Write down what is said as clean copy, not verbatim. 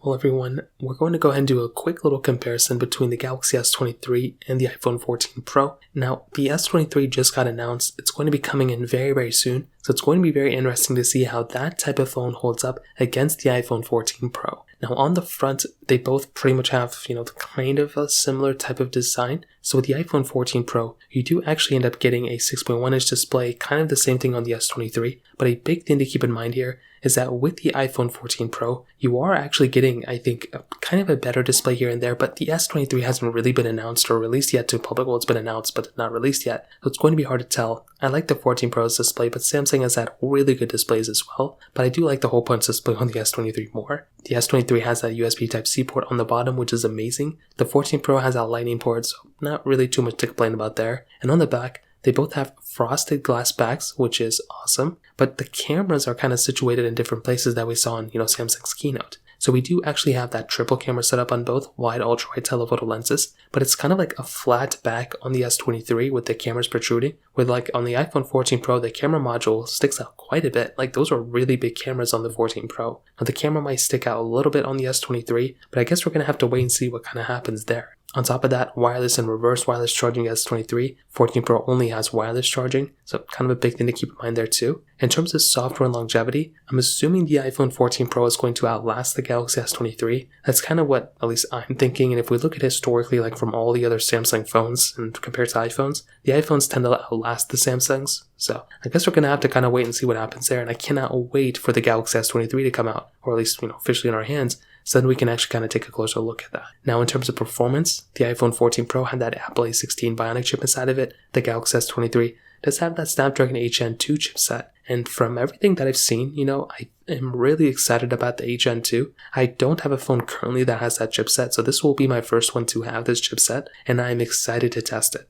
Well everyone, we're going to go ahead and do a quick little comparison between the Galaxy S23 and the iPhone 14 Pro. Now, the S23 just got announced. It's going to be coming in very, very soon. So it's going to be very interesting to see how that type of phone holds up against the iPhone 14 Pro. Now on the front, they both pretty much have, kind of a similar type of design. So with the iPhone 14 Pro, you do actually end up getting a 6.1 inch display, kind of the same thing on the S23. But a big thing to keep in mind here is that with the iPhone 14 Pro, you are actually getting, I think, kind of a better display here and there, but the S23 hasn't really been announced or released yet to public. Well, it's been announced, but not released yet, so it's going to be hard to tell. I like the 14 Pro's display, but Samsung has had really good displays as well, but I do like the hole punch display on the S23 more. The S23 has that USB Type-C port on the bottom, which is amazing. The 14 Pro has that lightning port, so not really too much to complain about there. And on the back, they both have frosted glass backs, which is awesome, but the cameras are kind of situated in different places that we saw in, Samsung's keynote. So we do actually have that triple camera setup on both wide, ultra-wide telephoto lenses, but it's kind of like a flat back on the S23 with the cameras protruding, with like on the iPhone 14 Pro, the camera module sticks out quite a bit. Like those are really big cameras on the 14 Pro. Now the camera might stick out a little bit on the S23, but I guess we're going to have to wait and see what kind of happens there. On top of that, wireless and reverse wireless charging S23, 14 Pro only has wireless charging, so kind of a big thing to keep in mind there too. In terms of software and longevity, I'm assuming the iPhone 14 Pro is going to outlast the Galaxy S23. That's kind of what at least I'm thinking, and if we look at historically, like from all the other Samsung phones and compared to iPhones, the iPhones tend to outlast the Samsungs. So I guess we're going to have to kind of wait and see what happens there, and I cannot wait for the Galaxy S23 to come out, or at least, officially in our hands, so then we can actually kind of take a closer look at that. Now in terms of performance, the iPhone 14 Pro had that Apple A16 Bionic chip inside of it. The Galaxy S23 does have that Snapdragon 8 Gen 2 chipset. And from everything that I've seen, I am really excited about the 8 Gen 2. I don't have a phone currently that has that chipset, so this will be my first one to have this chipset, and I'm excited to test it.